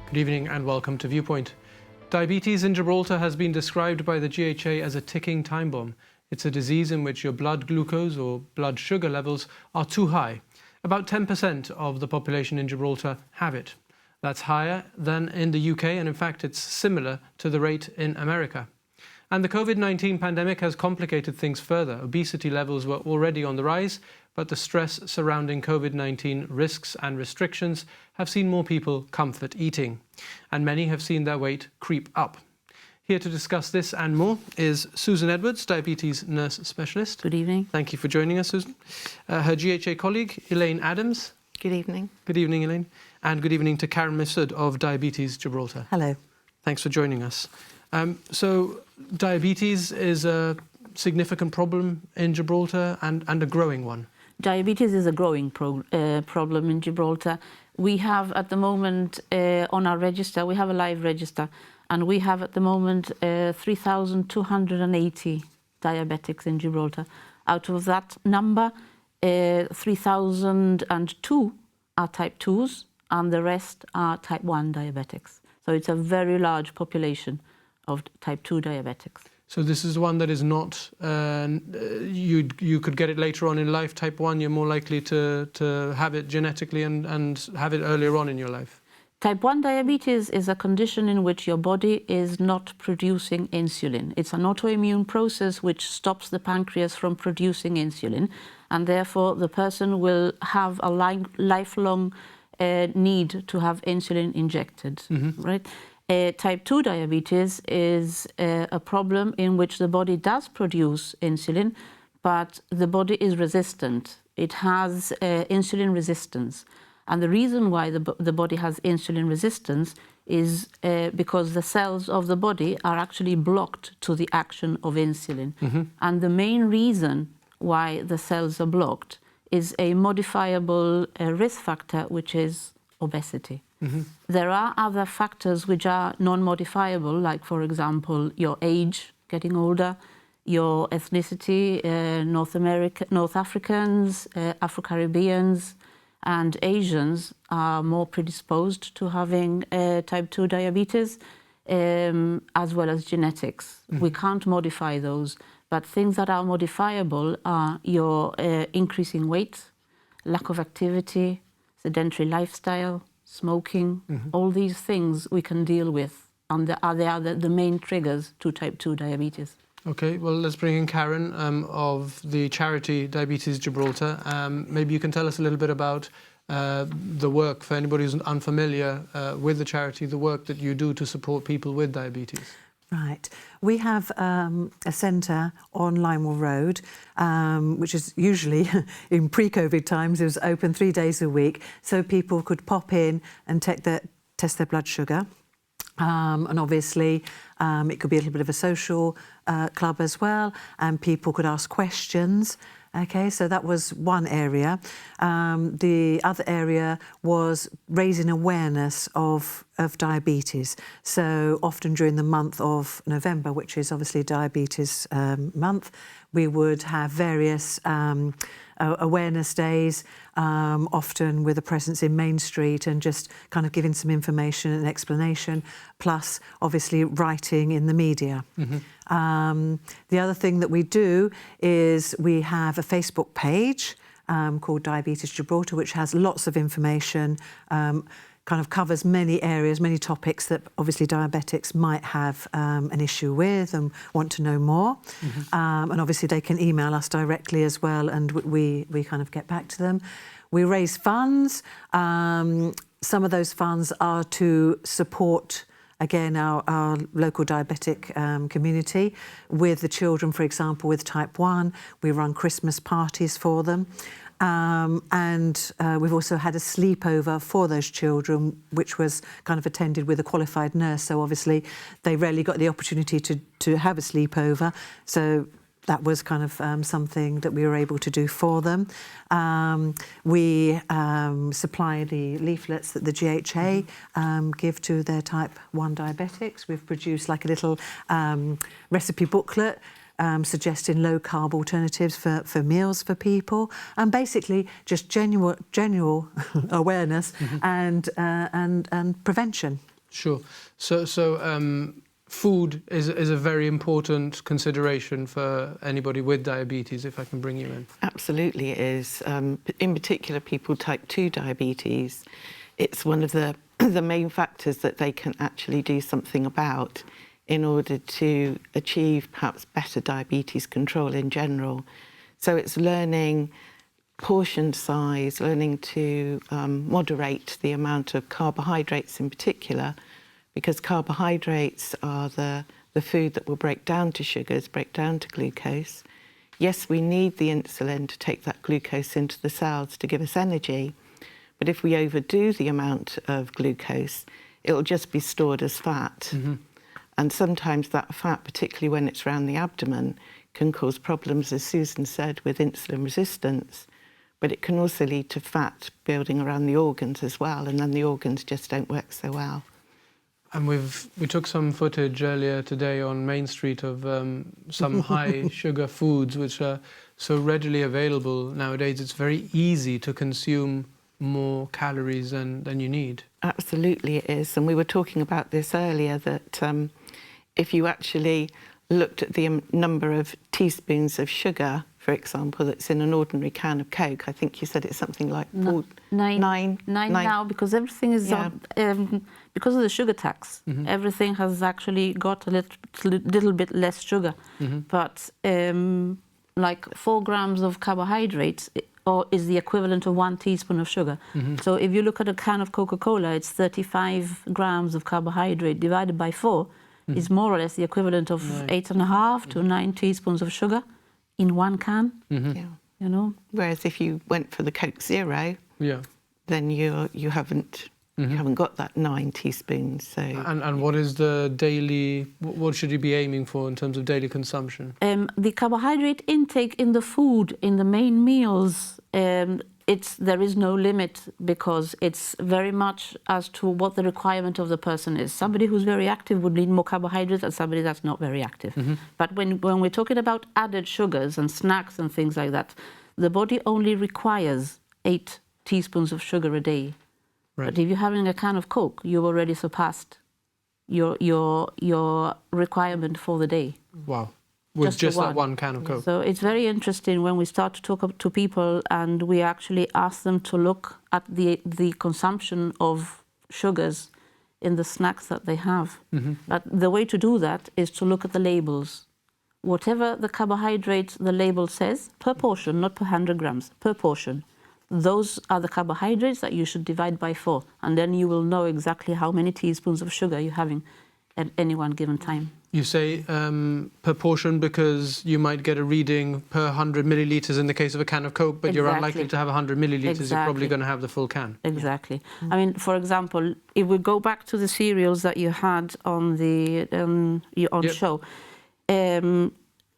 Good evening and welcome to Viewpoint. Diabetes in Gibraltar has been described by the GHA as a ticking time bomb. It's a disease in which your blood glucose or blood sugar levels are too high. About 10% of the population in Gibraltar have it. That's higher than in the UK, and in fact it's similar to the rate in America. And the COVID-19 pandemic has complicated things further. Obesity levels were already on the rise, but the stress surrounding COVID-19 risks and restrictions have seen more people comfort eating, and many have seen their weight creep up. Here to discuss this and more is Susan Edwards, diabetes nurse specialist. Good evening. Thank you for joining us, Susan. Her GHA colleague, Elaine Adams. Good evening. Good evening, Elaine. And good evening to Karen Masood of Diabetes Gibraltar. Hello. Thanks for joining us. So diabetes is a significant problem in Gibraltar and a growing one. Diabetes is a growing problem in Gibraltar. We have at the moment on our register, we have a live register, and we have at the moment 3,280 diabetics in Gibraltar. Out of that number, 3,002 are type 2s and the rest are type 1 diabetics. So it's a very large population of type 2 diabetics. So this is one that is not, you could get it later on in life, type 1, you're more likely to have it genetically and have it earlier on in your life. Type 1 diabetes is a condition in which your body is not producing insulin. It's an autoimmune process which stops the pancreas from producing insulin, and therefore the person will have a lifelong need to have insulin injected, right? Type 2 diabetes is a problem in which the body does produce insulin, but the body is resistant. It has insulin resistance. And the reason why the body has insulin resistance is because the cells of the body are actually blocked to the action of insulin. And the main reason why the cells are blocked is a modifiable risk factor, which is obesity. There are other factors which are non-modifiable, like, for example, your age, getting older, your ethnicity, North Africans, Afro-Caribbeans, and Asians are more predisposed to having type 2 diabetes, as well as genetics. We can't modify those, but things that are modifiable are your increasing weight, lack of activity, sedentary lifestyle, smoking, all these things we can deal with, and they are the main triggers to type 2 diabetes. Okay, well, let's bring in Karen of the charity Diabetes Gibraltar. Maybe you can tell us a little bit about the work, for anybody who's unfamiliar with the charity, the work that you do to support people with diabetes. Right. We have a centre on Linewell Road, which is usually, in pre-COVID times, it was open 3 days a week, so people could pop in and test their blood sugar. And obviously, it could be a little bit of a social club as well, and people could ask questions. Okay, so that was one area. The other area was raising awareness of diabetes. So often during the month of November, which is obviously Diabetes Month, we would have various awareness days, often with a presence in Main Street and just kind of giving some information and explanation, plus obviously writing in the media. The other thing that we do is we have a Facebook page called Diabetes Gibraltar, which has lots of information, kind of covers many areas, many topics that obviously diabetics might have an issue with and want to know more. And obviously they can email us directly as well, and we kind of get back to them. We raise funds. Some of those funds are to support, again, our local diabetic community. With the children, for example, with type 1, we run Christmas parties for them. And we've also had a sleepover for those children, which was kind of attended with a qualified nurse. So obviously they rarely got the opportunity to have a sleepover. So that was kind of something that we were able to do for them. We supply the leaflets that the GHA give to their type 1 diabetics. We've produced like a little recipe booklet suggesting low-carb alternatives for meals for people, and basically just general awareness and prevention. Sure. So food is a very important consideration for anybody with diabetes, if I can bring you in. Absolutely it is. In particular, people type 2 diabetes, it's one of the main factors that they can actually do something about in order to achieve perhaps better diabetes control in general. So it's learning portion size, learning to moderate the amount of carbohydrates in particular, because carbohydrates are the food that will break down to sugars, break down to glucose. Yes, we need the insulin to take that glucose into the cells to give us energy, but if we overdo the amount of glucose, it'll just be stored as fat. Mm-hmm. And sometimes that fat, particularly when it's around the abdomen, can cause problems, as Susan said, with insulin resistance. But it can also lead to fat building around the organs as well, and then the organs just don't work so well. And we took some footage earlier today on Main Street of some high sugar foods which are so readily available nowadays. It's very easy to consume more calories than you need. Absolutely it is. And we were talking about this earlier, that if you actually looked at the number of teaspoons of sugar, for example, that's in an ordinary can of Coke, I think you said it's something like nine now, because everything is because of the sugar tax. Mm-hmm. Everything has actually got a little bit less sugar, mm-hmm. but like 4 grams of carbohydrates is the equivalent of 1 teaspoon of sugar. Mm-hmm. So if you look at a can of Coca-Cola, it's 35 grams of carbohydrate divided by 4 mm-hmm. is more or less the equivalent of 8.5 to 9 teaspoons of sugar in 1 can. Mm-hmm. Yeah. You know. Whereas if you went for the Coke Zero, then you haven't got that 9 teaspoons. So. And what is the daily? What should you be aiming for in terms of daily consumption? The carbohydrate intake in the food, in the main meals, there is no limit, because it's very much as to what the requirement of the person is. Somebody who's very active would need more carbohydrates than somebody that's not very active. Mm-hmm. But when we're talking about added sugars and snacks and things like that, the body only requires 8 teaspoons of sugar a day. Right. But if you're having a can of Coke, you've already surpassed your requirement for the day. Wow. With just that 1 can of Coke. So it's very interesting when we start to talk to people and we actually ask them to look at the consumption of sugars in the snacks that they have. Mm-hmm. But the way to do that is to look at the labels. Whatever the carbohydrates the label says, per portion, not per 100 grams, per portion, those are the carbohydrates that you should divide by 4. And then you will know exactly how many teaspoons of sugar you're having at any one given time. You say per portion because you might get a reading per 100 millilitres in the case of a can of Coke, but you're unlikely to have 100 millilitres. Exactly. You're probably going to have the full can. Exactly. I mean, for example, if we go back to the cereals that you had on the show,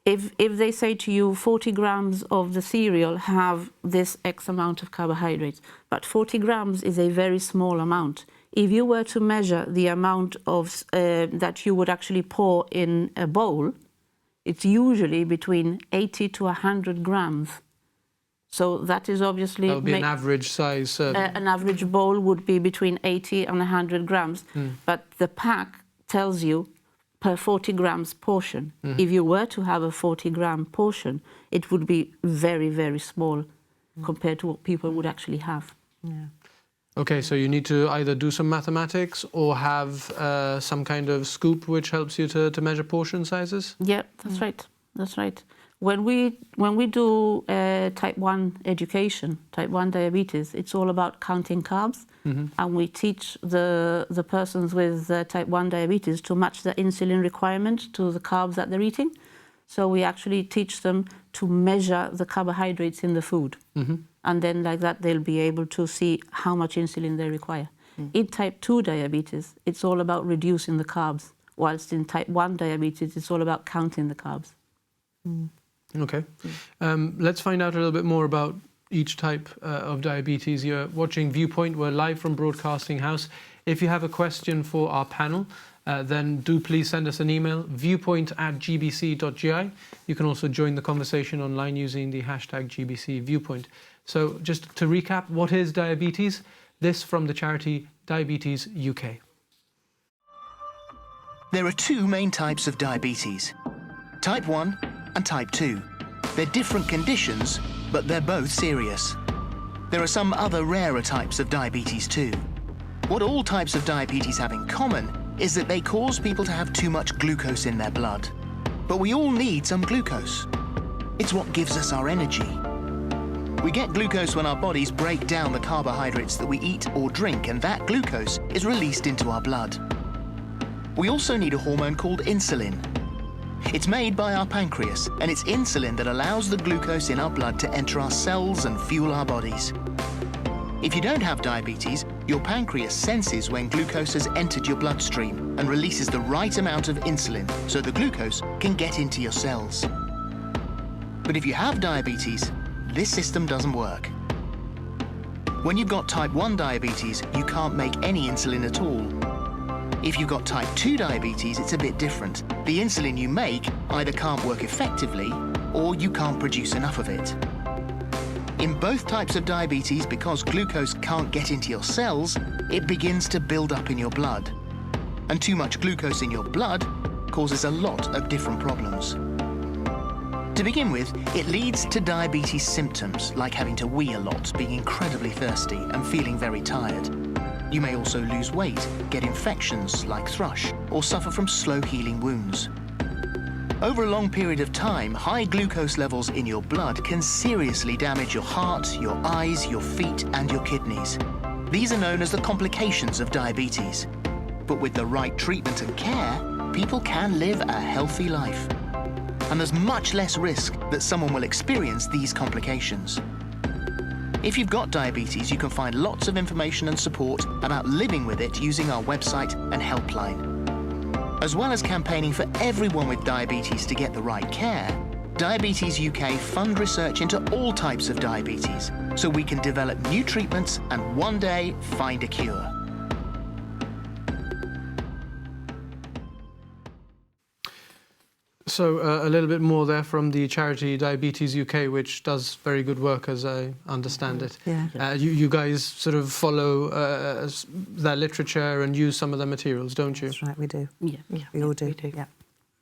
if they say to you 40 grams of the cereal have this X amount of carbohydrates, but 40 grams is a very small amount. If you were to measure the amount of that you would actually pour in a bowl, it's usually between 80 to 100 grams. So that is obviously... That would be an average size. An average bowl would be between 80 and 100 grams. Mm. But the pack tells you per 40 grams portion. Mm. If you were to have a 40-gram portion, it would be very, very small compared to what people would actually have. Yeah. Okay, so you need to either do some mathematics or have some kind of scoop which helps you to measure portion sizes? Yeah, that's right. That's right. When we do type 1 education, type 1 diabetes, it's all about counting carbs. Mm-hmm. And we teach the persons with type 1 diabetes to match the insulin requirement to the carbs that they're eating. So we actually teach them to measure the carbohydrates in the food. Mm-hmm. And then like that, they'll be able to see how much insulin they require. Mm. In type 2 diabetes, it's all about reducing the carbs, whilst in type 1 diabetes, it's all about counting the carbs. Mm. Okay. Let's find out a little bit more about each type of diabetes. You're watching Viewpoint. We're live from Broadcasting House. If you have a question for our panel, then do please send us an email, viewpoint@gbc.gi. You can also join the conversation online using the hashtag GBC Viewpoint. So just to recap, what is diabetes? This from the charity Diabetes UK. There are two main types of diabetes, type 1 and type 2. They're different conditions, but they're both serious. There are some other rarer types of diabetes too. What all types of diabetes have in common is that they cause people to have too much glucose in their blood. But we all need some glucose. It's what gives us our energy. We get glucose when our bodies break down the carbohydrates that we eat or drink, and that glucose is released into our blood. We also need a hormone called insulin. It's made by our pancreas, and it's insulin that allows the glucose in our blood to enter our cells and fuel our bodies. If you don't have diabetes, your pancreas senses when glucose has entered your bloodstream and releases the right amount of insulin so the glucose can get into your cells. But if you have diabetes, this system doesn't work. When you've got type 1 diabetes, you can't make any insulin at all. If you've got type 2 diabetes, it's a bit different. The insulin you make either can't work effectively or you can't produce enough of it. In both types of diabetes, because glucose can't get into your cells, it begins to build up in your blood. And too much glucose in your blood causes a lot of different problems. To begin with, it leads to diabetes symptoms like having to wee a lot, being incredibly thirsty and feeling very tired. You may also lose weight, get infections like thrush, or suffer from slow-healing wounds. Over a long period of time, high glucose levels in your blood can seriously damage your heart, your eyes, your feet, and your kidneys. These are known as the complications of diabetes. But with the right treatment and care, people can live a healthy life. And there's much less risk that someone will experience these complications. If you've got diabetes, you can find lots of information and support about living with it using our website and helpline. As well as campaigning for everyone with diabetes to get the right care, Diabetes UK fund research into all types of diabetes so we can develop new treatments and one day find a cure. So a little bit more there from the charity Diabetes UK, which does very good work, as I understand it. Yeah. You guys sort of follow their literature and use some of their materials, don't you? That's right, we do. Yeah. We all do. We do. Yeah.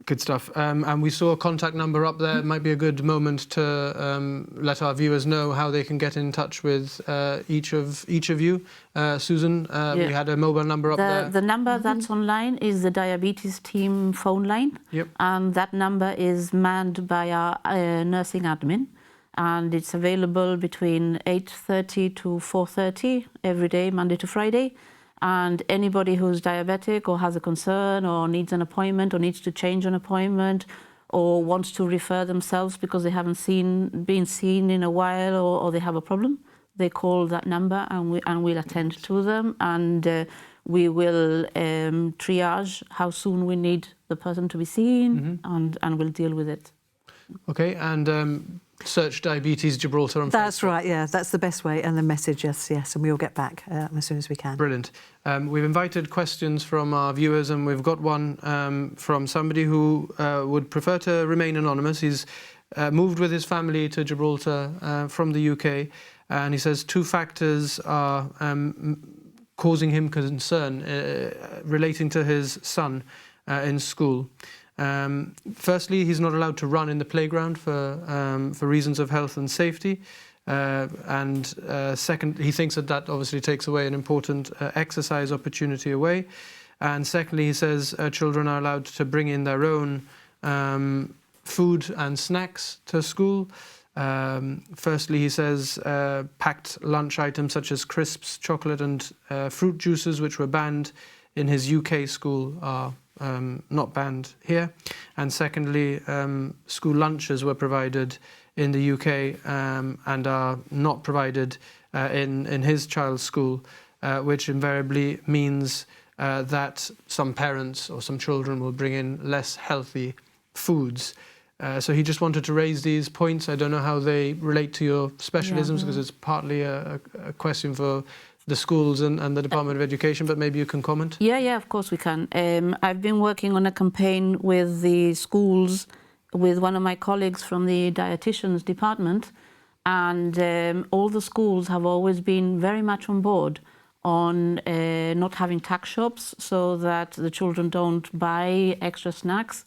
Good stuff. And we saw a contact number up there. It might be a good moment to let our viewers know how they can get in touch with each of you. Susan, we had a mobile number up there. The number that's online is the diabetes team phone line. Yep. And that number is manned by our nursing admin. And it's available between 8:30 to 4:30 every day, Monday to Friday. And anybody who's diabetic or has a concern or needs an appointment or needs to change an appointment or wants to refer themselves because they haven't been seen in a while or they have a problem, they call that number and we'll attend to them, and we will triage how soon we need the person to be seen, and we'll deal with it. Okay, and search Diabetes Gibraltar on That's Facebook. right, yeah, that's the best way. And the message, yes, and we'll get back as soon as we can. Brilliant. We've invited questions from our viewers, and we've got one from somebody who would prefer to remain anonymous. He's moved with his family to Gibraltar from the UK, and he says two factors are causing him concern relating to his son in school. Firstly, he's not allowed to run in the playground for reasons of health and safety. And second, he thinks that obviously takes away an important exercise opportunity away. And secondly, he says children are allowed to bring in their own food and snacks to school. Firstly, he says packed lunch items such as crisps, chocolate and fruit juices, which were banned in his UK school, are not banned here. And secondly, school lunches were provided in the UK and are not provided in his child's school, which invariably means that some parents or some children will bring in less healthy foods. So he just wanted to raise these points. I don't know how they relate to your specialisms, because it's partly a question for the schools and the Department of Education, but maybe you can comment? Yeah, of course we can. I've been working on a campaign with the schools with one of my colleagues from the dietitians department, and all the schools have always been very much on board on not having tax shops so that the children don't buy extra snacks.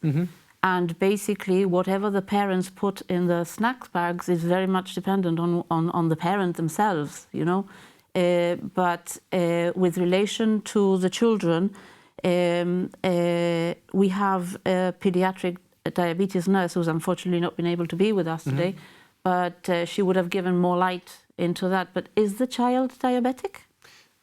And basically, whatever the parents put in the snack bags is very much dependent on the parent themselves, you know. But with relation to the children, we have a pediatric diabetes nurse who's unfortunately not been able to be with us today, but she would have given more light into that. But is the child diabetic?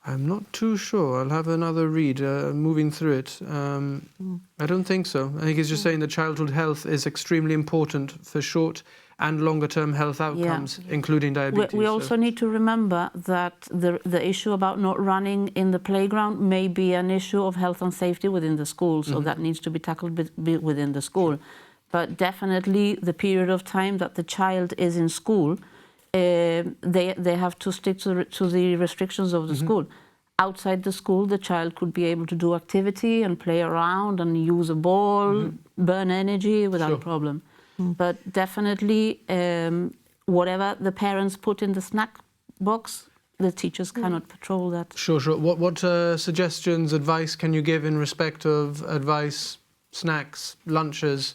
I'm not too sure. I'll have another read, moving through it. I don't think so. I think it's just saying that childhood health is extremely important for short and longer term health outcomes, including diabetes. We also need to remember that the issue about not running in the playground may be an issue of health and safety within the school, so that needs to be tackled within the school. But definitely the period of time that the child is in school, they have to stick to the restrictions of the school. Outside the school, the child could be able to do activity and play around and use a ball, burn energy without a problem. But definitely, whatever the parents put in the snack box, the teachers cannot patrol that. Sure. What suggestions, advice can you give in respect of advice, snacks, lunches,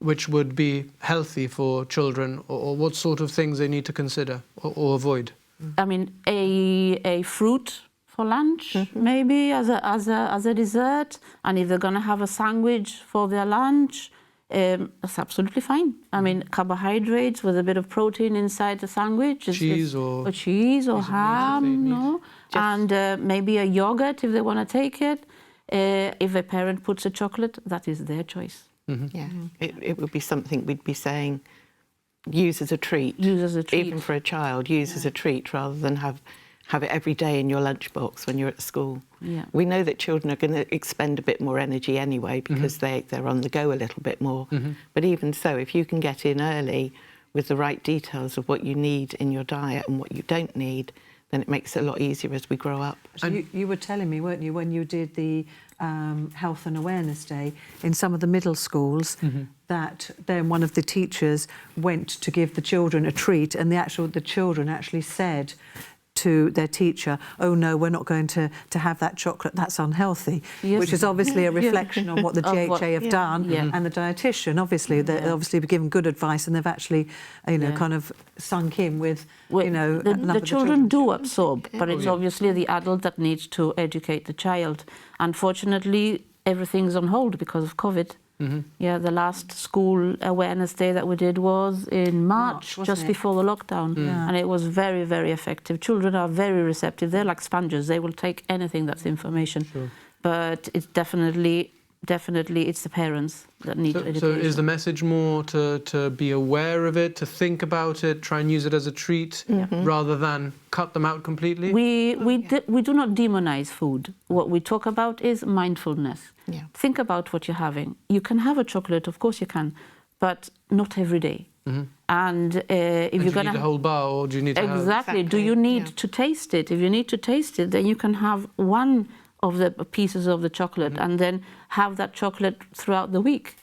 which would be healthy for children, or what sort of things they need to consider or avoid? I mean, a fruit for lunch, maybe as a dessert, and if they're going to have a sandwich for their lunch, that's absolutely fine. I mean, carbohydrates with a bit of protein inside the sandwich. Cheese or ham, no? And maybe a yogurt if they want to take it. If a parent puts a chocolate, that is their choice. Yeah, it would be something we'd be saying, use as a treat. Use as a treat. Even for a child, use as a treat rather than have it every day in your lunchbox when you're at school. Yeah. We know that children are going to expend a bit more energy anyway because they're on the go a little bit more. But even so, if you can get in early with the right details of what you need in your diet and what you don't need, then it makes it a lot easier as we grow up. So you were telling me, weren't you, when you did the Health and Awareness Day in some of the middle schools, that then one of the teachers went to give the children a treat, and the children actually said to their teacher, oh no, we're not going to have that chocolate, that's unhealthy, which is obviously a reflection on what the GHA have done, and the dietitian, obviously, they've obviously given good advice, and they've actually, kind of sunk in with, the children do absorb, but it's obviously the adult that needs to educate the child. Unfortunately, everything's on hold because of COVID. Yeah, the last school awareness day that we did was in March just before the lockdown, and it was very, very effective. Children are very receptive. They're like sponges. They will take anything that's information. But it's definitely it's the parents that need education. So is the message more to be aware of it, to think about it, try and use it as a treat, rather than cut them out completely? We do not demonize food. What we talk about is mindfulness. Think about what you're having. You can have a chocolate, of course you can, but not every day. And if you're going to need a whole bar, or do you need to have... Exactly. Do you need to taste it? If you need to taste it, then you can have one of the pieces of the chocolate and then have that chocolate throughout the week.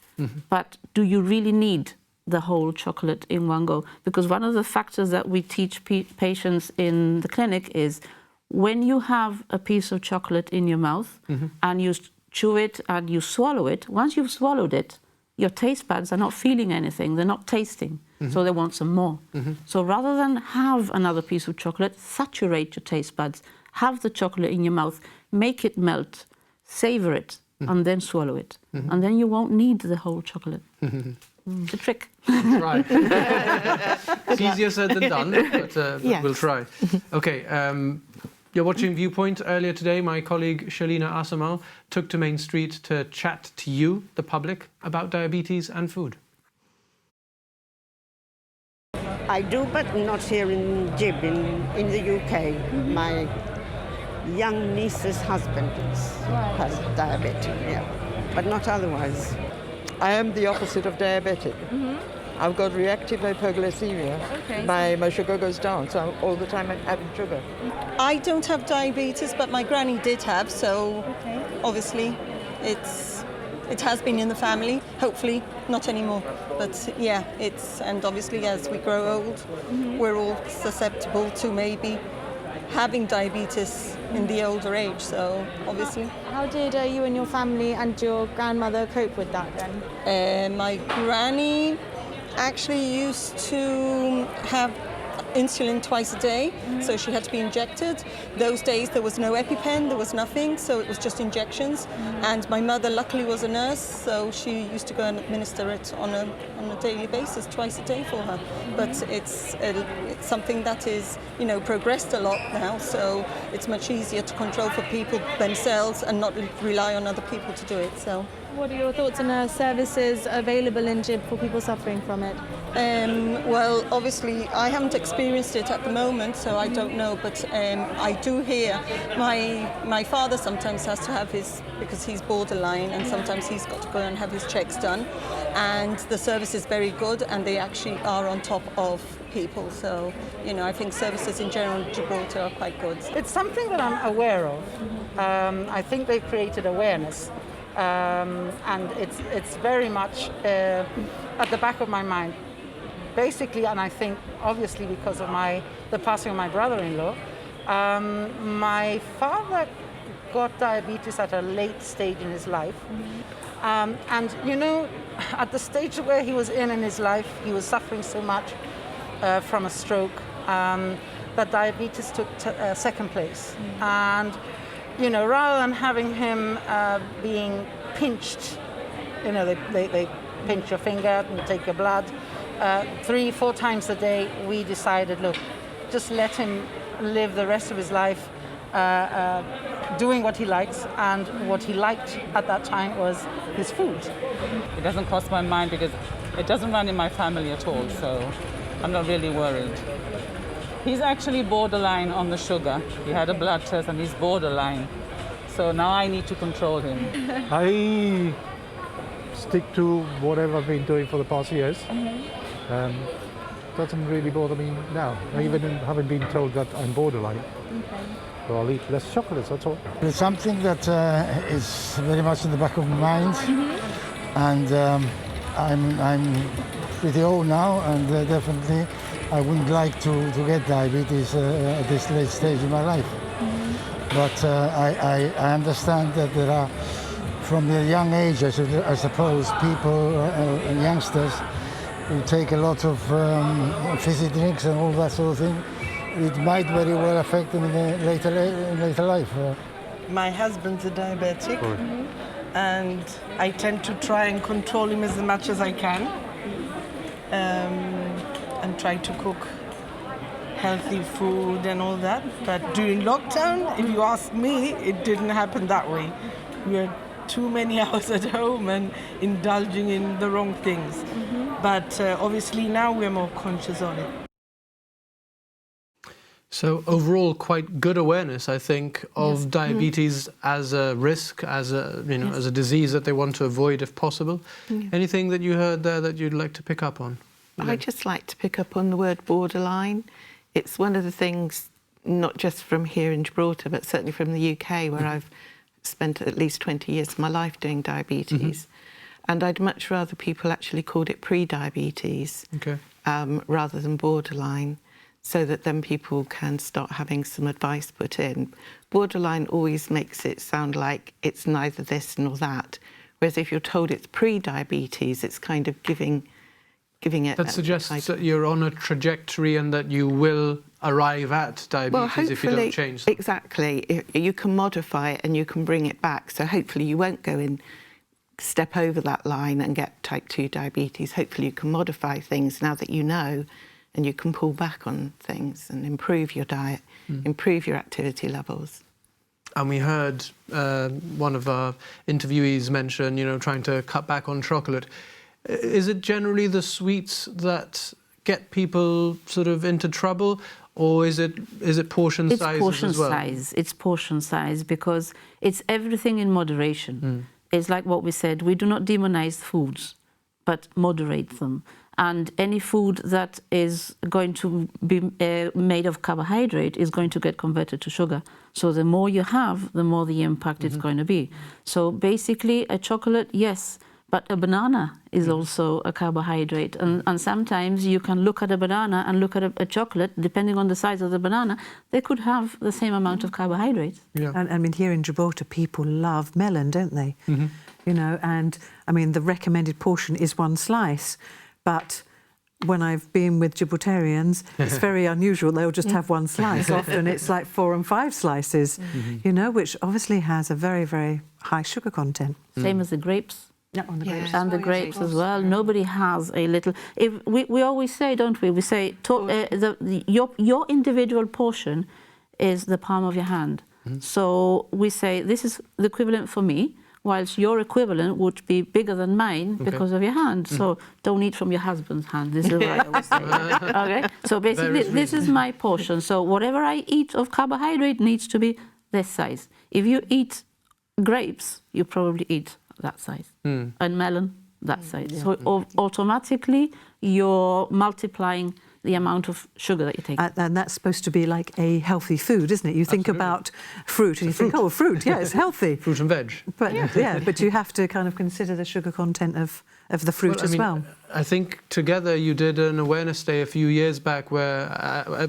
But do you really need the whole chocolate in one go? Because one of the factors that we teach patients in the clinic is when you have a piece of chocolate in your mouth and you chew it and you swallow it, once you've swallowed it, your taste buds are not feeling anything, they're not tasting, so they want some more. So rather than have another piece of chocolate, saturate your taste buds, have the chocolate in your mouth, make it melt, savor it, and then swallow it. And then you won't need the whole chocolate. It's a trick. Right. It's easier said than done, but we'll try. Okay, you're watching Viewpoint. Earlier today, my colleague Shalina Asamal took to Main Street to chat to you, the public, about diabetes and food. I do, but not here in Gib, in the UK. My young niece's husband has diabetes, but not otherwise. I am the opposite of diabetic. I've got reactive hypoglycemia. My sugar goes down, so I'm all the time having sugar. I don't have diabetes, but my granny did have, so obviously it has been in the family. Hopefully not anymore, but and obviously as we grow old, we're all susceptible to maybe having diabetes in the older age, so obviously. How did you and your family and your grandmother cope with that then? My granny actually used to have insulin twice a day, so she had to be injected. Those days there was no EpiPen, there was nothing, so it was just injections. And my mother luckily was a nurse, so she used to go and administer it on a daily basis, twice a day for her. But it's something that is, you know, progressed a lot now, so it's much easier to control for people themselves and not rely on other people to do it. So. What are your thoughts on services available in GIB for people suffering from it? Well, obviously, I haven't experienced it at the moment, so I don't know. But I do hear my father sometimes has to have his, because he's borderline, and sometimes he's got to go and have his checks done. And the service is very good, and they actually are on top of people. So, you know, I think services in general in Gibraltar are quite good. It's something that I'm aware of. I think they've created awareness. And it's very much at the back of my mind. Basically, and I think obviously because of the passing of my brother-in-law, my father got diabetes at a late stage in his life. And you know, at the stage where he was in his life, he was suffering so much from a stroke that diabetes took second place. And you know, rather than having him being pinched, you know, they pinch your finger and take your blood 3-4 times a day, we decided, look, just let him live the rest of his life doing what he likes, and what he liked at that time was his food. It doesn't cross my mind because it doesn't run in my family at all, so I'm not really worried. He's actually borderline on the sugar. He had a blood test and he's borderline. So now I need to control him. I stick to whatever I've been doing for the past years. Doesn't really bother me now. I even haven't been told that I'm borderline. So I'll eat less chocolates, that's all. It's something that is very much in the back of my mind. And I'm pretty old now, and definitely I wouldn't like to get diabetes at this late stage in my life. But I understand that there are, from a young age, I suppose, people and youngsters who take a lot of fizzy drinks and all that sort of thing. It might very well affect them in later life. My husband's a diabetic, and I tend to try and control him as much as I can, and try to cook healthy food and all that. But during lockdown, if you ask me, it didn't happen that way. We had too many hours at home and indulging in the wrong things. But obviously now we're more conscious on it. So overall, quite good awareness, I think, of diabetes as a risk, as a as a disease that they want to avoid if possible. Anything that you heard there that you'd like to pick up on? I'd just like to pick up on the word borderline. It's one of the things, not just from here in Gibraltar, but certainly from the UK, where I've spent at least 20 years of my life doing diabetes. And I'd much rather people actually called it pre-diabetes rather than borderline, so that then people can start having some advice put in. Borderline always makes it sound like it's neither this nor that, whereas if you're told it's pre-diabetes, it's kind of giving it... That suggests that you're on a trajectory and that you will arrive at diabetes if you don't change. Exactly. You can modify it and you can bring it back, so hopefully you won't go and step over that line and get type 2 diabetes. Hopefully you can modify things now that you know, and you can pull back on things and improve your diet, improve your activity levels. And we heard one of our interviewees mention, trying to cut back on chocolate. Is it generally the sweets that get people sort of into trouble, or is it portion sizes as well? It's portion size, because it's everything in moderation. It's like what we said, we do not demonize foods, but moderate them. And any food that is going to be made of carbohydrate is going to get converted to sugar. So the more you have, the more the impact it's going to be. So basically, a chocolate, yes, But a banana is also a carbohydrate. And sometimes you can look at a banana and look at a chocolate, depending on the size of the banana, they could have the same amount of carbohydrates. Yeah. And I mean, here in Gibraltar, people love melon, don't they? You know, and I mean, the recommended portion is 1 slice. But when I've been with Gibraltarians, it's very unusual. They'll just have 1 slice. Often it's like 4 and 5 slices, you know, which obviously has a very, very high sugar content. Same as the grapes. Yeah, on the grapes. And the grapes as well. Nobody has a little... we always say, don't we? We say your individual portion is the palm of your hand. So we say this is the equivalent for me, whilst your equivalent would be bigger than mine because of your hand. So don't eat from your husband's hand. This is what I always say. Okay? So basically, this is my portion. So whatever I eat of carbohydrate needs to be this size. If you eat grapes, you probably eat that size. And melon, that size. Yeah. So automatically, you're multiplying the amount of sugar that you take. And that's supposed to be like a healthy food, isn't it? You think about fruit and you think, oh, fruit, yeah, it's healthy. Fruit and veg. But yeah, but you have to kind of consider the sugar content of the fruit as well. I think together you did an awareness day a few years back where,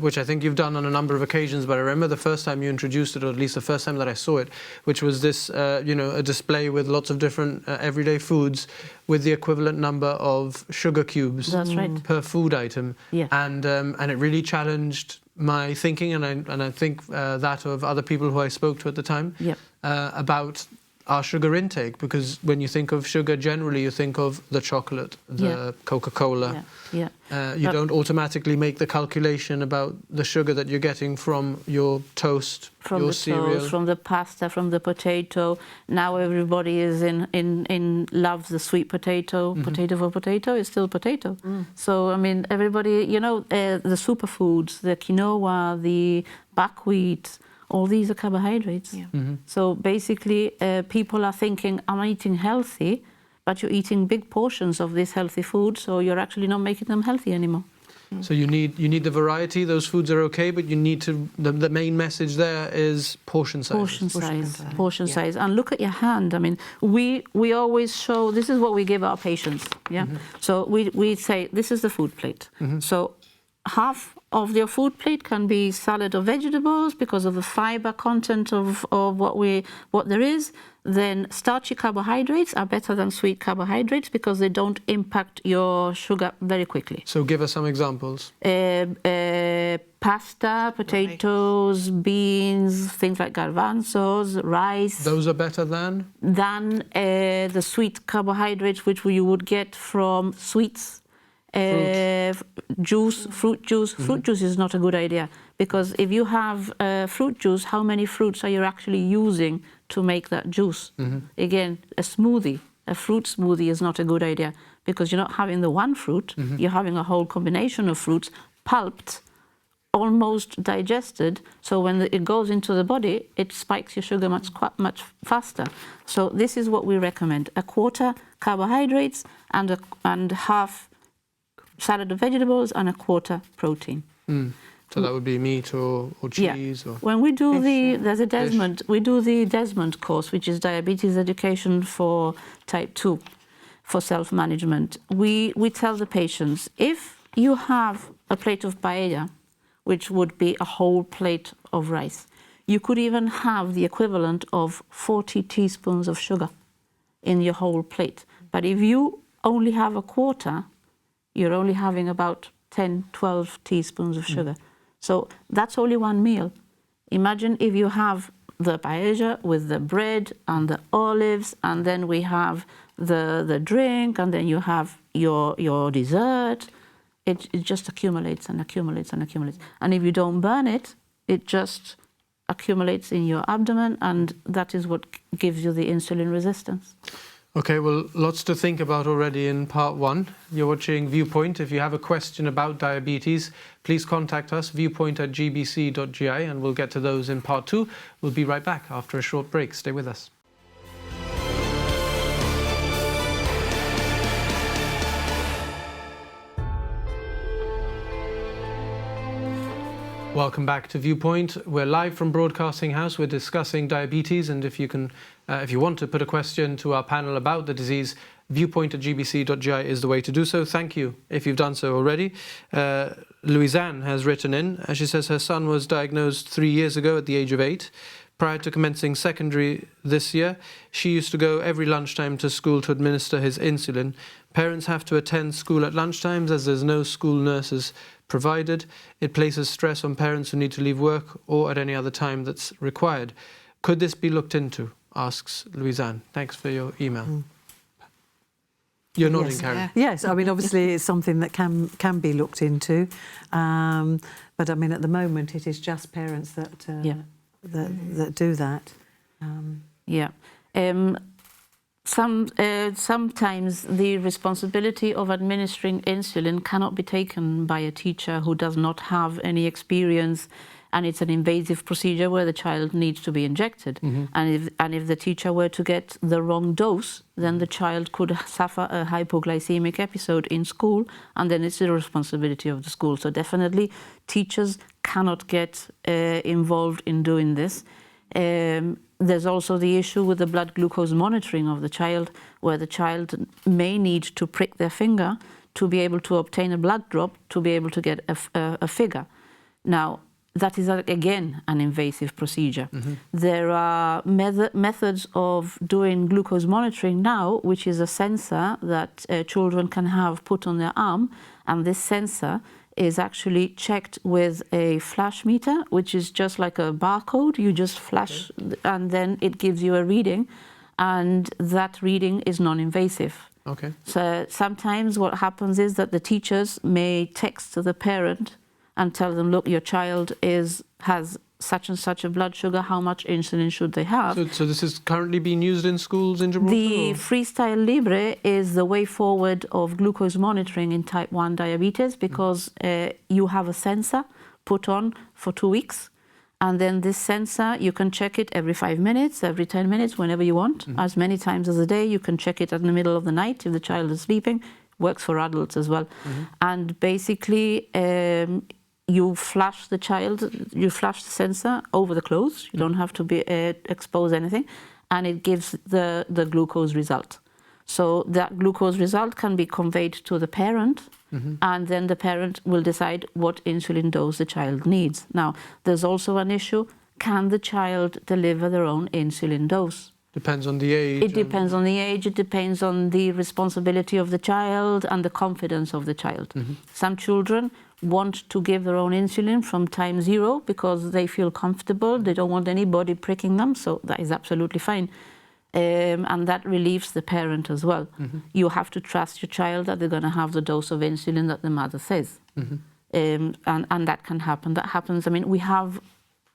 which I think you've done on a number of occasions, but I remember the first time you introduced it, or at least the first time that I saw it, which was this, you know, a display with lots of different everyday foods with the equivalent number of sugar cubes per food item. Yeah. And it really challenged my thinking, and I think that of other people who I spoke to at the time, about our sugar intake, because when you think of sugar generally you think of the chocolate, the Coca-Cola. You don't automatically make the calculation about the sugar that you're getting from your toast, from your the cereal. Toast, from the pasta, from the potato. Now everybody is loves the sweet potato. Potato for potato is still potato. So I mean, everybody, you know, the superfoods, the quinoa, the buckwheat, all these are carbohydrates. So basically, people are thinking, I'm eating healthy, but you're eating big portions of this healthy food, so you're actually not making them healthy anymore. So you need the variety. Those foods are okay, but you need to. The main message there is portion size. Portion size. And look at your hand. I mean, we always show. This is what we give our patients. Yeah. So we say this is the food plate. So half of your food plate can be salad or vegetables because of the fiber content of what there is. Then starchy carbohydrates are better than sweet carbohydrates because they don't impact your sugar very quickly. So give us some examples. Pasta, potatoes, beans, things like garbanzos, rice. Those are better than? Than the sweet carbohydrates which you would get from sweets. Fruit juice. Fruit juice is not a good idea because if you have fruit juice, how many fruits are you actually using to make that juice? Again, a fruit smoothie is not a good idea because you're not having the one fruit, you're having a whole combination of fruits, pulped, almost digested, so when it goes into the body, it spikes your sugar much faster. So this is what we recommend: a quarter carbohydrates and half salad of vegetables and a quarter protein. So that would be meat or cheese? Or when we do there's a Desmond, we do the Desmond course, which is diabetes education for type 2, for self-management. We tell the patients, if you have a plate of paella, which would be a whole plate of rice, you could even have the equivalent of 40 teaspoons of sugar in your whole plate. But if you only have a quarter, you're only having about 10, 12 teaspoons of sugar. So that's only one meal. Imagine if you have the paella with the bread and the olives, and then we have the drink, and then you have your dessert. It just accumulates and accumulates and accumulates. And if you don't burn it, it just accumulates in your abdomen, and that is what gives you the insulin resistance. Okay, well, lots to think about already in part 1. You're watching Viewpoint. If you have a question about diabetes, please contact us, viewpoint@gbc.gi, and we'll get to those in part 2. We'll be right back after a short break. Stay with us. Welcome back to Viewpoint. We're live from Broadcasting House. We're discussing diabetes, and if you want to put a question to our panel about the disease, viewpoint@gbc.gi is the way to do so. Thank you if you've done so already. Louisanne has written in. She says her son was diagnosed 3 years ago at the age of 8. Prior to commencing secondary this year, she used to go every lunchtime to school to administer his insulin. Parents have to attend school at lunchtimes as there's no school nurses provided. It places stress on parents who need to leave work or at any other time that's required. Could this be looked into? Asks Louisanne. Thanks for your email. You're nodding, Yes. Karen. Yes, I mean, obviously it's something that can be looked into. But I mean, at the moment, it is just parents that that do that. Sometimes the responsibility of administering insulin cannot be taken by a teacher who does not have any experience, and it's an invasive procedure where the child needs to be injected. And if the teacher were to get the wrong dose, then the child could suffer a hypoglycemic episode in school, and then it's the responsibility of the school. So definitely teachers cannot get involved in doing this. There's also the issue with the blood glucose monitoring of the child, where the child may need to prick their finger to be able to obtain a blood drop, to be able to get a figure. Now, that is, again, an invasive procedure. There are methods of doing glucose monitoring now, which is a sensor that children can have put on their arm, and this sensor is actually checked with a flash meter, which is just like a barcode. You just flash, and then it gives you a reading, and that reading is non-invasive. Okay. So sometimes what happens is that the teachers may text the parent and tell them, look, your child has such and such a blood sugar, how much insulin should they have? So this is currently being used in schools in Gibraltar? The Freestyle Libre is the way forward of glucose monitoring in type 1 diabetes, because you have a sensor put on for 2 weeks, and then this sensor, you can check it every 5 minutes, every 10 minutes, whenever you want, as many times as a day. You can check it in the middle of the night if the child is sleeping. Works for adults as well. And basically, you flash the child, you flash the sensor over the clothes. You don't have to be expose anything, and it gives the glucose result. So that glucose result can be conveyed to the parent, and then the parent will decide what insulin dose the child needs. Now, there's also an issue: can the child deliver their own insulin dose? Depends on the age. It depends on the age, it depends on the responsibility of the child and the confidence of the child. Some children want to give their own insulin from time 0 because they feel comfortable, they don't want anybody pricking them, so that is absolutely fine. And that relieves the parent as well. You have to trust your child that they're going to have the dose of insulin that the mother says. And that can happen. That happens. I mean, we have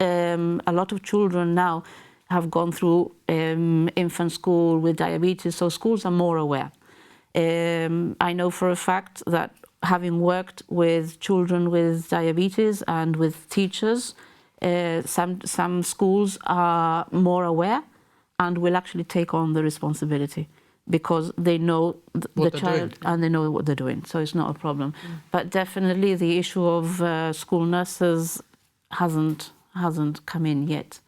a lot of children now have gone through infant school with diabetes, so schools are more aware. I know for a fact that having worked with children with diabetes and with teachers, some schools are more aware and will actually take on the responsibility because they know the child and they know what they're doing, so it's not a problem. But definitely the issue of school nurses hasn't come in yet,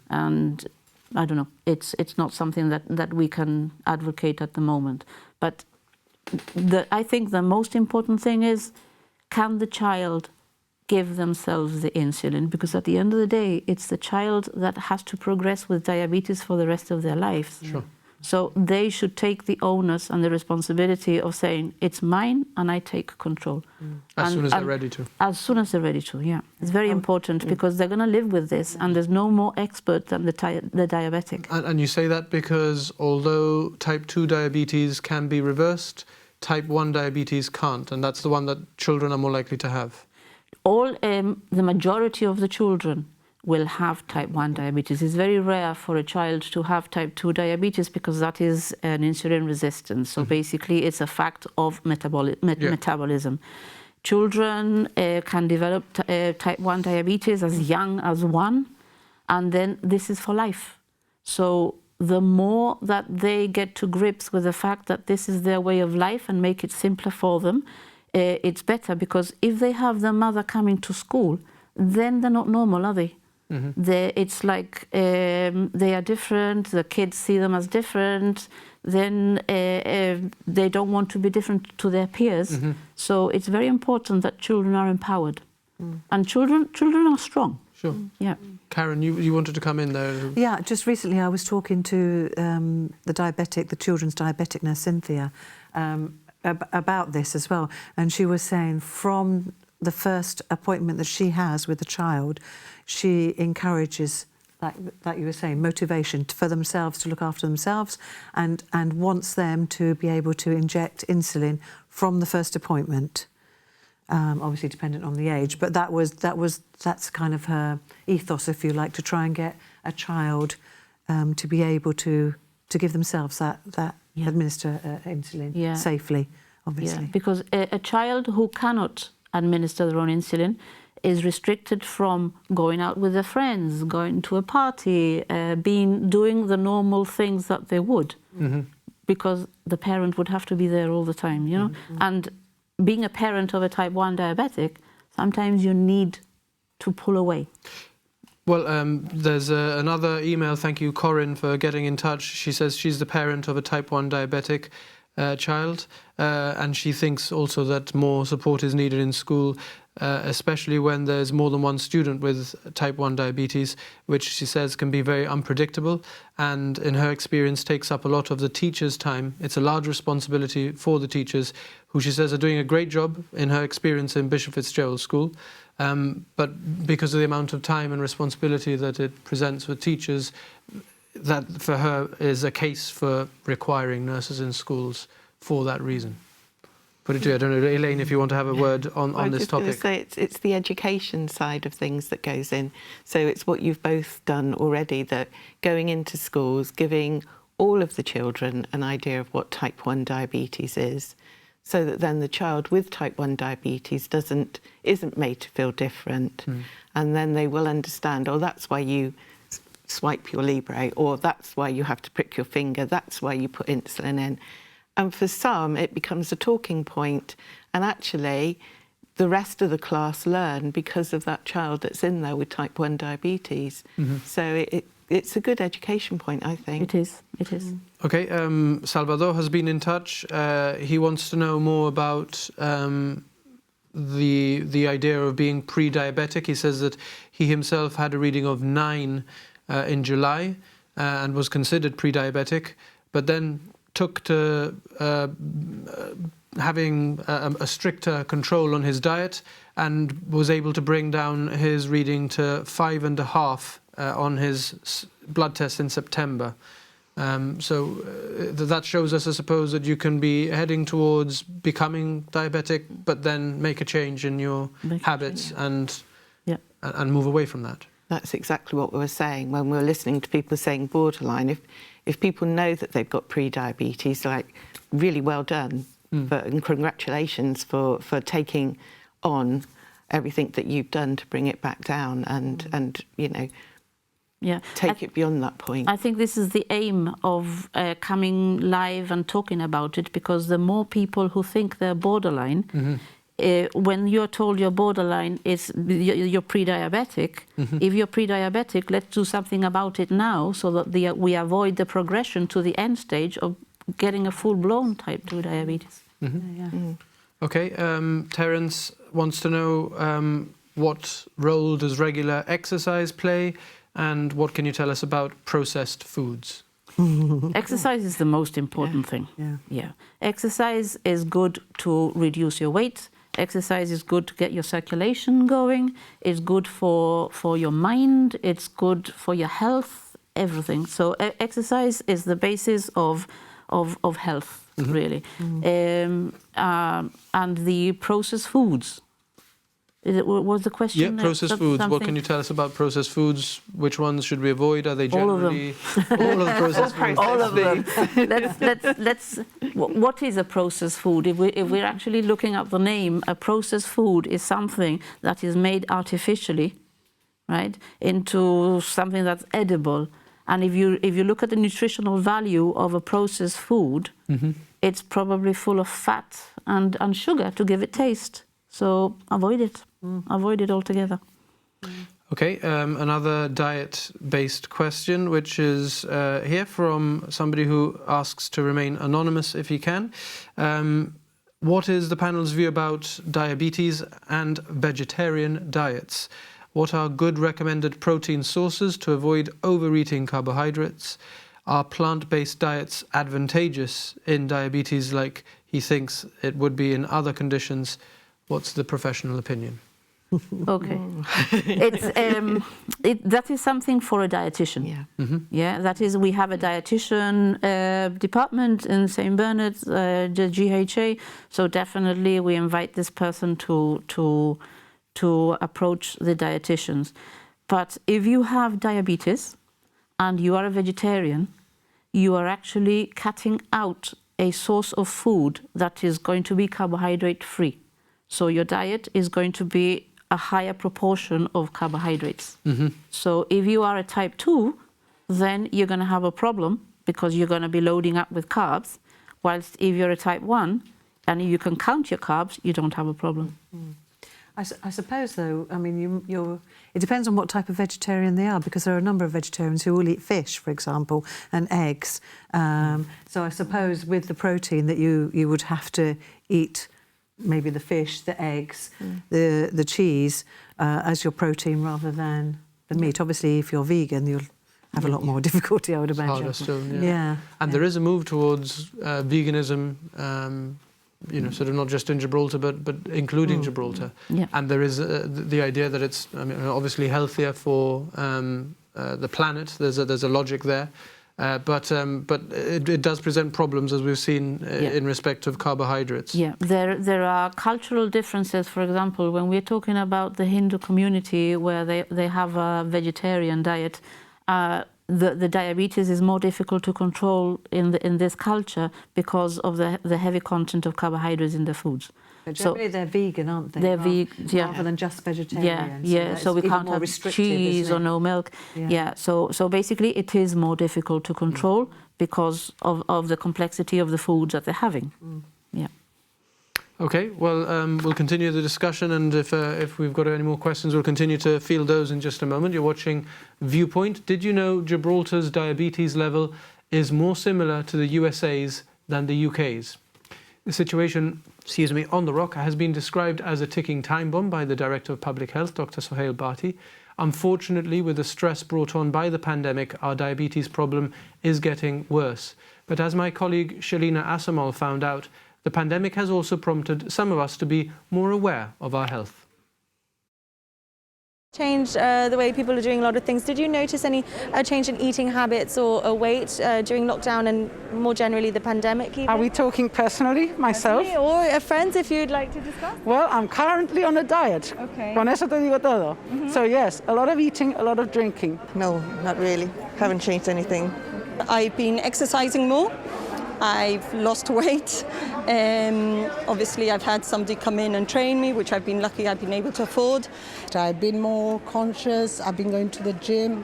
and I don't know. It's not something that we can advocate at the moment. But I think the most important thing is, can the child give themselves the insulin? Because at the end of the day, it's the child that has to progress with diabetes for the rest of their lives. Sure. So they should take the onus and the responsibility of saying, it's mine and I take control. As soon as they're ready to. As soon as they're ready to, yeah. It's very important because they're going to live with this, and there's no more expert than the diabetic. And you say that because although type 2 diabetes can be reversed, type 1 diabetes can't, and that's the one that children are more likely to have. The majority of the children will have type 1 diabetes. It's very rare for a child to have type 2 diabetes because that is an insulin resistance. So basically it's a fact of metabolism. Children can develop type 1 diabetes as young as 1, and then this is for life. So the more that they get to grips with the fact that this is their way of life and make it simpler for them, it's better, because if they have their mother coming to school, then they're not normal, are they? It's like they are different, the kids see them as different, then they don't want to be different to their peers. So it's very important that children are empowered. And children are strong. Sure. Yeah. Karen, you wanted to come in there. Yeah, just recently I was talking to the children's diabetic nurse, Cynthia, about this as well. And she was saying from the first appointment that she has with the child, she encourages, like you were saying, motivation for themselves to look after themselves, and wants them to be able to inject insulin from the first appointment. Obviously dependent on the age, but that's kind of her ethos, if you like, to try and get a child to be able to give themselves that administer insulin safely, obviously. Yeah, because a child who cannot administer their own insulin is restricted from going out with their friends, going to a party, doing the normal things that they would, because the parent would have to be there all the time, you know. And being a parent of a type 1 diabetic, sometimes you need to pull away. Well, there's another email. Thank you, Corinne, for getting in touch. She says she's the parent of a type 1 diabetic child, and she thinks also that more support is needed in school, especially when there's more than one student with type 1 diabetes, which she says can be very unpredictable and in her experience takes up a lot of the teacher's time. It's a large responsibility for the teachers, who she says are doing a great job in her experience in Bishop Fitzgerald School, but because of the amount of time and responsibility that it presents with teachers, that for her is a case for requiring nurses in schools for that reason. Put it to you. I don't know, Elaine, if you want to have a word on this topic. I was going to say it's the education side of things that goes in. So it's what you've both done already, that going into schools, giving all of the children an idea of what type 1 diabetes is, so that then the child with type 1 diabetes isn't made to feel different. And then they will understand, oh, that's why you swipe your Libre, or that's why you have to prick your finger, that's why you put insulin in. And for some, it becomes a talking point, and actually the rest of the class learn because of that child that's in there with type 1 diabetes. So it's a good education point, I think. It is. Okay, Salvador has been in touch. He wants to know more about the idea of being pre-diabetic. He says that he himself had a reading of 9 in July and was considered pre-diabetic, but then took to having a stricter control on his diet and was able to bring down his reading to 5.5 on his blood test in September. So that shows us, I suppose, that you can be heading towards becoming diabetic, but then make a change in your habits and move away from that. That's exactly what we were saying when we were listening to people saying borderline. If people know that they've got pre-diabetes, like, really well done, and congratulations for taking on everything that you've done to bring it back down and you know, take it beyond that point. I think this is the aim of coming live and talking about it, because the more people who think they're borderline, when you're told you're borderline, you're pre-diabetic. If you're pre-diabetic, let's do something about it now, so that we avoid the progression to the end stage of getting a full-blown type 2 diabetes. Okay, Terence wants to know what role does regular exercise play, and what can you tell us about processed foods? Exercise is the most important thing. Exercise is good to reduce your weight. Exercise is good to get your circulation going. It's good for your mind. It's good for your health, everything. So exercise is the basis of health, really. And the processed foods. What was the question? Yeah, processed foods. What can you tell us about processed foods? Which ones should we avoid? Are they generally all of the processed foods? All of them. Let's. What is a processed food? If we're actually looking at the name, a processed food is something that is made artificially, right, into something that's edible. And if you look at the nutritional value of a processed food, it's probably full of fat and sugar to give it taste. So avoid it. Avoid it altogether. Okay, another diet-based question, which is here from somebody who asks to remain anonymous if he can. What is the panel's view about diabetes and vegetarian diets? What are good recommended protein sources to avoid overeating carbohydrates? Are plant-based diets advantageous in diabetes like he thinks it would be in other conditions? What's the professional opinion? Okay, that is something for a dietitian. Yeah. Yeah, that is, we have a dietitian department in St. Bernard's, the GHA. So definitely, we invite this person to approach the dietitians. But if you have diabetes and you are a vegetarian, you are actually cutting out a source of food that is going to be carbohydrate free. So your diet is going to be a higher proportion of carbohydrates. So if you are a type 2, then you're going to have a problem because you're going to be loading up with carbs, whilst if you're a type 1 and you can count your carbs, you don't have a problem. I suppose, though, I mean, it depends on what type of vegetarian they are, because there are a number of vegetarians who will eat fish, for example, and eggs. So I suppose with the protein that you would have to eat maybe the fish, the eggs, the cheese as your protein rather than the meat. Obviously, if you're vegan, you'll have a lot more difficulty, I would imagine. Harder still, yeah. And there is a move towards veganism, you know, sort of not just in Gibraltar, but including Gibraltar. Yeah. And there is the idea that it's, I mean, obviously healthier for the planet. There's a logic there. But it does present problems, as we've seen, in respect of carbohydrates. Yeah, there are cultural differences. For example, when we're talking about the Hindu community, where they have a vegetarian diet, the diabetes is more difficult to control in this culture because of the heavy content of carbohydrates in the foods. But generally, they're vegan, aren't they? They're vegan, yeah. Rather than just vegetarian. Yeah. So we can't have cheese or no milk. Yeah. So basically, it is more difficult to control because of the complexity of the foods that they're having. Yeah. Okay. Well, we'll continue the discussion, and if we've got any more questions, we'll continue to field those in just a moment. You're watching Viewpoint. Did you know Gibraltar's diabetes level is more similar to the USA's than the UK's? The situation, on the Rock has been described as a ticking time bomb by the Director of Public Health, Dr. Sohail Bhatti. Unfortunately, with the stress brought on by the pandemic, our diabetes problem is getting worse. But as my colleague Shalina Asamal found out, the pandemic has also prompted some of us to be more aware of our health. Change the way people are doing a lot of things. Did you notice any change in eating habits or weight during lockdown and more generally the pandemic even? Are we talking personally, myself? Or friends, if you'd like to discuss? Well, I'm currently on a diet. Okay. Con eso te digo todo. So yes, a lot of eating, a lot of drinking. No, not really. Haven't changed anything. I've been exercising more. I've lost weight. Obviously, I've had somebody come in and train me, which I've been lucky I've been able to afford. I've been more conscious. I've been going to the gym,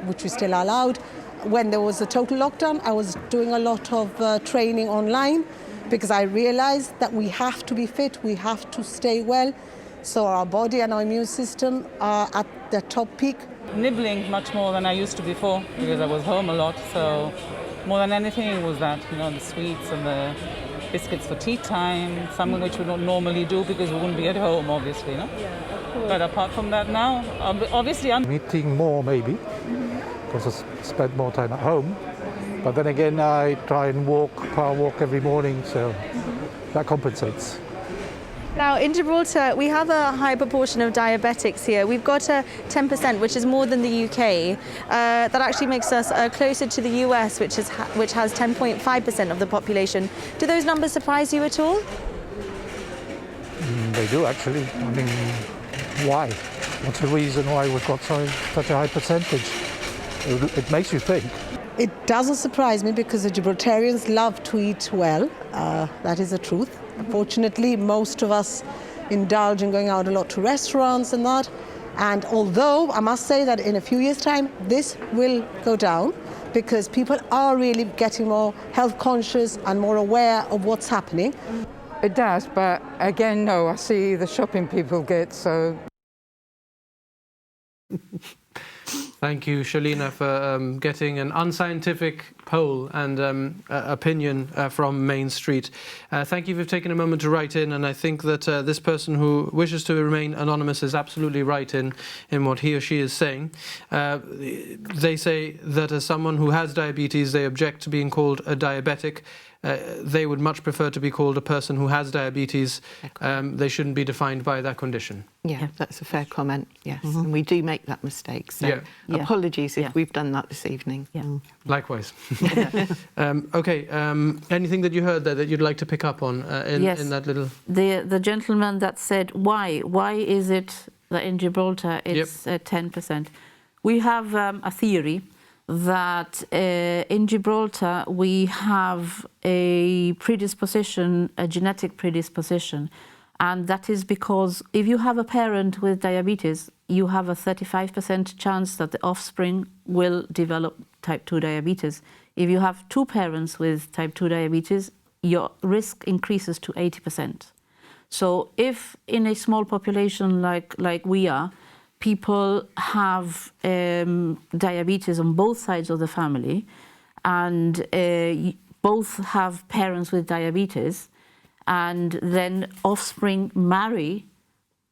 which we still allowed. When there was a total lockdown, I was doing a lot of training online because I realized that we have to be fit, we have to stay well, so our body and our immune system are at the top peak. Nibbling much more than I used to before because I was home a lot, so more than anything it was that, you know, the sweets and the biscuits for tea time, something which we don't normally do because we wouldn't be at home, obviously, no? Yeah, of course. But apart from that now, obviously I'm eating more maybe, because I spend more time at home. But then again, I try and power walk every morning, so that compensates. Now, in Gibraltar, we have a high proportion of diabetics here. We've got 10%, which is more than the UK. That actually makes us closer to the US, which has 10.5% of the population. Do those numbers surprise you at all? They do, actually. I mean, why? What's the reason why we've got such a high percentage? It makes you think. It doesn't surprise me because the Gibraltarians love to eat well. That is the truth. Unfortunately, most of us indulge in going out a lot to restaurants and that. And although I must say that in a few years' time, this will go down because people are really getting more health conscious and more aware of what's happening. It does, but again, no, I see the shopping people get, so Thank you, Shalina, for getting an unscientific poll and opinion from Main Street. Thank you for taking a moment to write in, and I think that this person who wishes to remain anonymous is absolutely right in what he or she is saying. They say that as someone who has diabetes, they object to being called a diabetic. They would much prefer to be called a person who has diabetes. They shouldn't be defined by that condition. Yeah, that's a fair comment, yes. And we do make that mistake, so apologies if we've done that this evening. Likewise. Okay, anything that you heard there that you'd like to pick up on in that little... The gentleman that said, why is it that in Gibraltar it's 10%? We have a theory that in Gibraltar we have a predisposition, a genetic predisposition, and that is because if you have a parent with diabetes, you have a 35% chance that the offspring will develop type 2 diabetes. If you have two parents with type 2 diabetes, your risk increases to 80%. So if in a small population like we are, people have diabetes on both sides of the family, and both have parents with diabetes, and then offspring marry,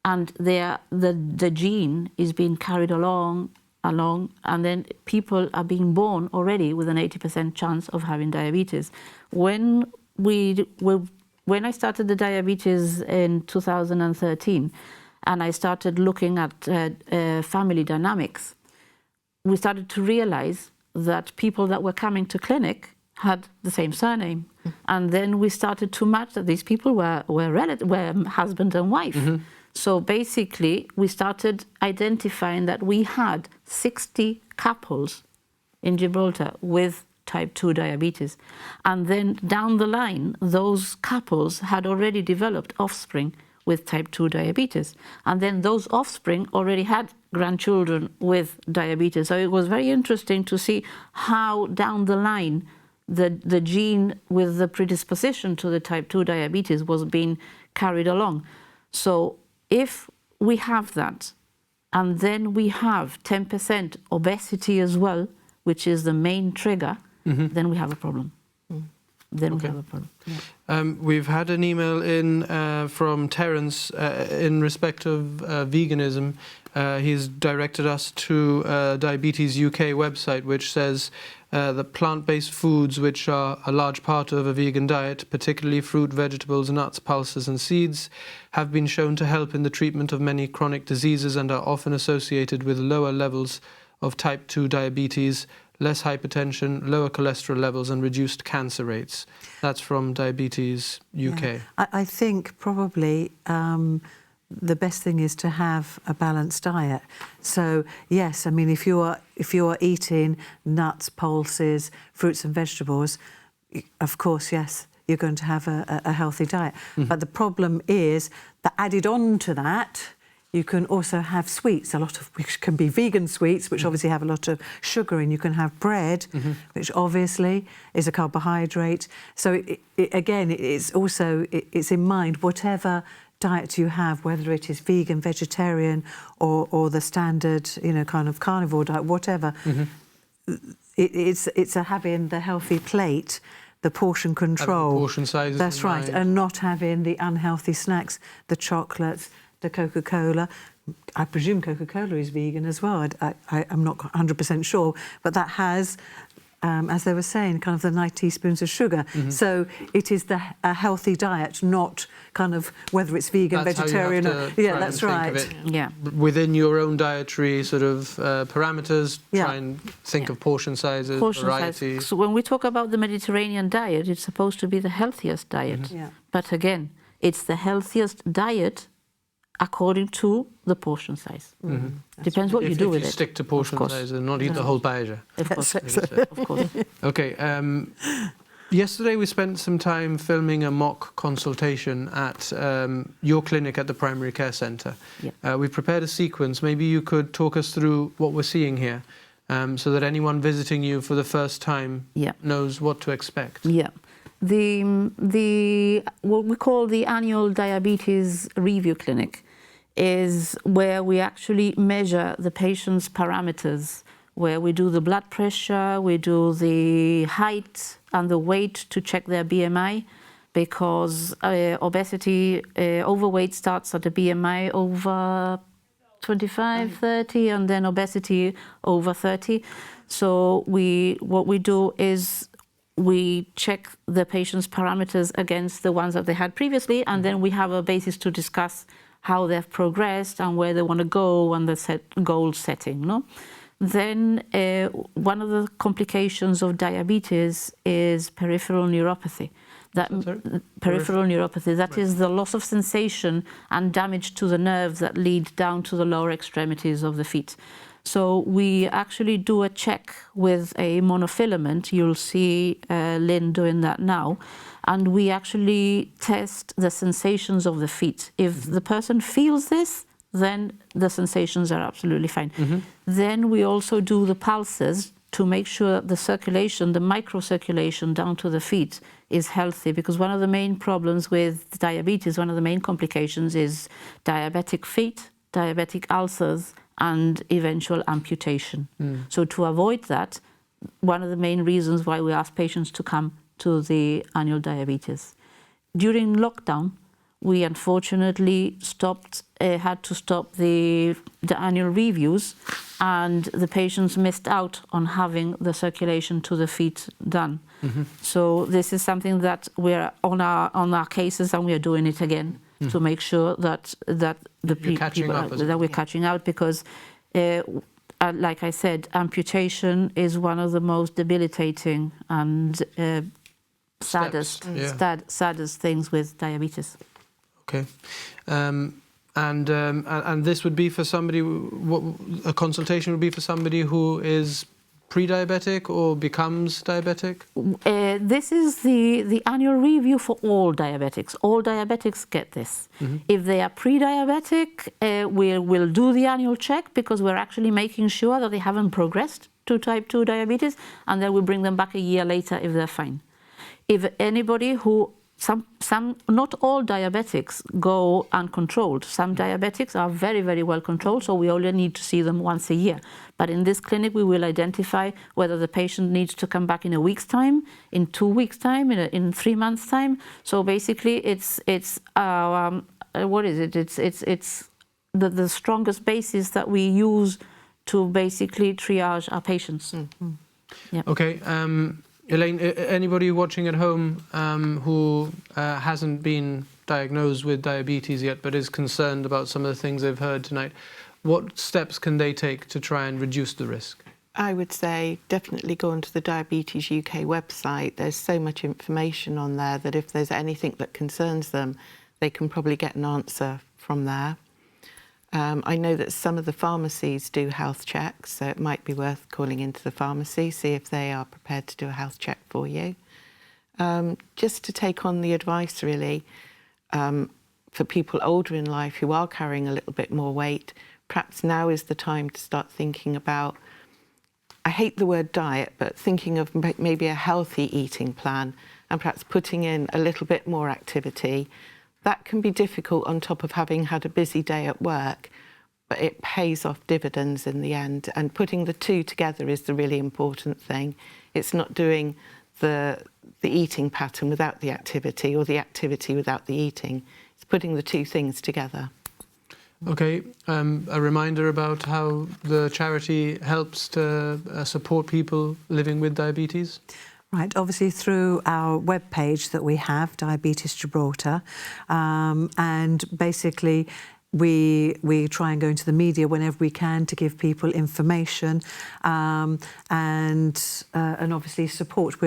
and the gene is being carried along, and then people are being born already with an 80% chance of having diabetes. When I started the diabetes in 2013, and I started looking at family dynamics, we started to realize that people that were coming to clinic had the same surname. And then we started to match that these people were husband and wife. So basically, we started identifying that we had 60 couples in Gibraltar with type 2 diabetes. And then down the line, those couples had already developed offspring with type 2 diabetes. And then those offspring already had grandchildren with diabetes. So it was very interesting to see how down the line the gene with the predisposition to the type 2 diabetes was being carried along. So if we have that, and then we have 10% obesity as well, which is the main trigger, then we have a problem. Then we have a problem. We've had an email in from Terence in respect of veganism. He's directed us to Diabetes UK website, which says that plant-based foods, which are a large part of a vegan diet, particularly fruit, vegetables, nuts, pulses and seeds, have been shown to help in the treatment of many chronic diseases and are often associated with lower levels of type 2 diabetes, less hypertension, lower cholesterol levels and reduced cancer rates. That's from Diabetes UK. Yeah. I think probably the best thing is to have a balanced diet. So yes, I mean if you are eating nuts, pulses, fruits and vegetables, of course, yes, you're going to have a healthy diet. But the problem is that added on to that, you can also have sweets, a lot of which can be vegan sweets, which obviously have a lot of sugar in. You can have bread, which obviously is a carbohydrate. So it's in mind, whatever diet you have, whether it is vegan, vegetarian, or the standard, kind of carnivore diet, whatever. It's having the healthy plate, the portion control. Portion sizes. That's right, and not having the unhealthy snacks, the chocolates, the Coca-Cola. I presume Coca-Cola is vegan as well. I'm not 100% sure, but that has, as they were saying, kind of the 9 teaspoons of sugar. So it is a healthy diet, not kind of whether it's vegan, that's vegetarian. That's right. Within your own dietary sort of parameters, try and think of portion sizes, variety. So when we talk about the Mediterranean diet, it's supposed to be the healthiest diet. But again, it's the healthiest diet according to the portion size. Depends what you do with it. If you stick to portion size and not eat the whole paella. Of course. Okay. Yesterday we spent some time filming a mock consultation at your clinic at the primary care centre. We've prepared a sequence. Maybe you could talk us through what we're seeing here, so that anyone visiting you for the first time knows what to expect. The what we call the annual diabetes review clinic is where we actually measure the patient's parameters, where we do the blood pressure, we do the height and the weight to check their BMI, because obesity, overweight starts at a BMI over 25, 30, and then obesity over 30. So what we do is we check the patient's parameters against the ones that they had previously, and then we have a basis to discuss how they've progressed and where they want to go and the goal setting. No? Then one of the complications of diabetes is peripheral neuropathy. Peripheral neuropathy, that is the loss of sensation and damage to the nerves that lead down to the lower extremities of the feet. So we actually do a check with a monofilament. You'll see Lynn doing that now. And we actually test the sensations of the feet. If the person feels this, then the sensations are absolutely fine. Then we also do the pulses to make sure the circulation, the microcirculation down to the feet is healthy, because one of the main problems with diabetes, one of the main complications is diabetic feet, diabetic ulcers, and eventual amputation. So to avoid that, one of the main reasons why we ask patients to come to the annual diabetes. During lockdown, we unfortunately had to stop the annual reviews, and the patients missed out on having the circulation to the feet done. So this is something that we're on our cases, and we are doing it again to make sure that we're catching up, because like I said, amputation is one of the most debilitating and saddest things with diabetes. Okay. And this would be for somebody, a consultation would be for somebody who is pre-diabetic or becomes diabetic? This is the annual review for all diabetics. All diabetics get this. If they are pre-diabetic, we'll do the annual check, because we're actually making sure that they haven't progressed to type 2 diabetes, and then we bring them back a year later if they're fine. If anybody who not all diabetics go uncontrolled. Some diabetics are very, very well controlled, so we only need to see them once a year. But in this clinic, we will identify whether the patient needs to come back in a week's time, in 2 weeks' time, in 3 months' time. So basically, it's what is it? It's the strongest basis that we use to basically triage our patients. Yeah. Okay. Elaine, anybody watching at home who hasn't been diagnosed with diabetes yet but is concerned about some of the things they've heard tonight, what steps can they take to try and reduce the risk? I would say definitely go onto the Diabetes UK website. There's so much information on there that if there's anything that concerns them, they can probably get an answer from there. I know that some of the pharmacies do health checks, so it might be worth calling into the pharmacy, see if they are prepared to do a health check for you. Just to take on the advice, really, for people older in life who are carrying a little bit more weight, perhaps now is the time to start thinking about, I hate the word diet, but thinking of maybe a healthy eating plan and perhaps putting in a little bit more activity. That can be difficult on top of having had a busy day at work, but it pays off dividends in the end. And putting the two together is the really important thing. It's not doing the eating pattern without the activity, or the activity without the eating. It's putting the two things together. Okay, a reminder about how the charity helps to support people living with diabetes? Right, obviously through our webpage that we have, Diabetes Gibraltar, and basically we try and go into the media whenever we can to give people information and obviously support.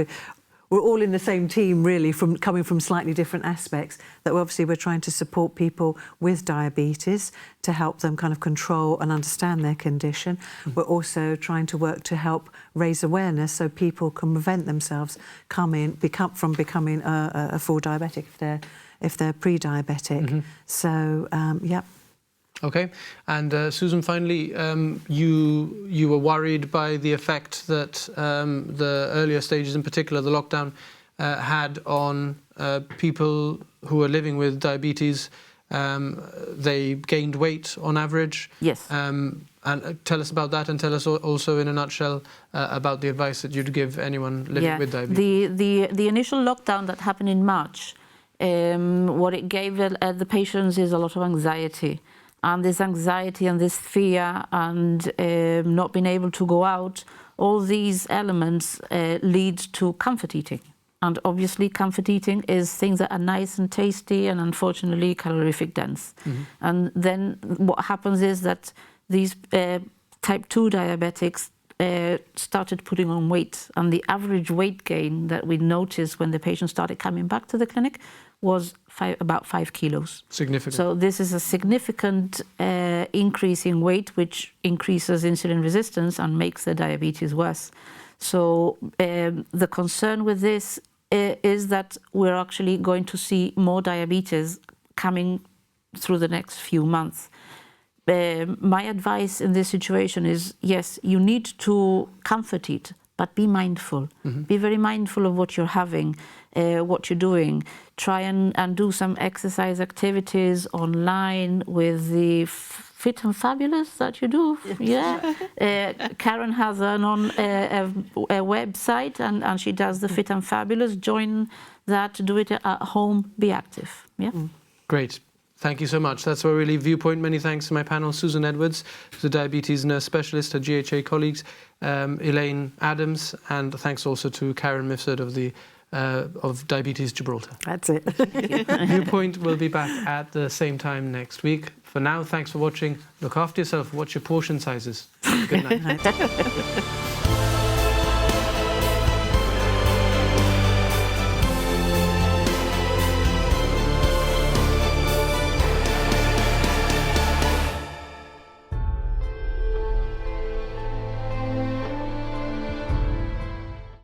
We're all in the same team, really, coming from slightly different aspects, that obviously we're trying to support people with diabetes to help them kind of control and understand their condition. We're also trying to work to help raise awareness so people can prevent themselves from becoming a full diabetic if they're pre-diabetic. So, yeah. Okay, and Susan, finally, you were worried by the effect that the earlier stages, in particular the lockdown, had on people who are living with diabetes. they gained weight on average. Yes. And tell us about that, and tell us also in a nutshell about the advice that you'd give anyone living with diabetes. The initial lockdown that happened in March, what it gave the patients is a lot of anxiety. And this anxiety and this fear and not being able to go out, all these elements lead to comfort eating. And obviously comfort eating is things that are nice and tasty and unfortunately calorific dense. And then what happens is that these type 2 diabetics started putting on weight, and the average weight gain that we noticed when the patients started coming back to the clinic was about 5 kilos. Significant. So this is a significant increase in weight, which increases insulin resistance and makes the diabetes worse. So the concern with this is that we're actually going to see more diabetes coming through the next few months. My advice in this situation is, yes, you need to comfort eat, but be mindful. Be very mindful of what you're having, what you're doing. Try and do some exercise activities online with the Fit and Fabulous that you do. Yeah. Karen has a website and she does the Fit and Fabulous. Join that, do it at home, be active. Yeah. Great. Thank you so much. That's where we leave Viewpoint. Many thanks to my panel, Susan Edwards, who's a diabetes nurse specialist, her GHA colleagues, Elaine Adams, and thanks also to Karen Mifsud of Diabetes Gibraltar. That's it. Viewpoint will be back at the same time next week. For now, thanks for watching. Look after yourself. Watch your portion sizes. Good night.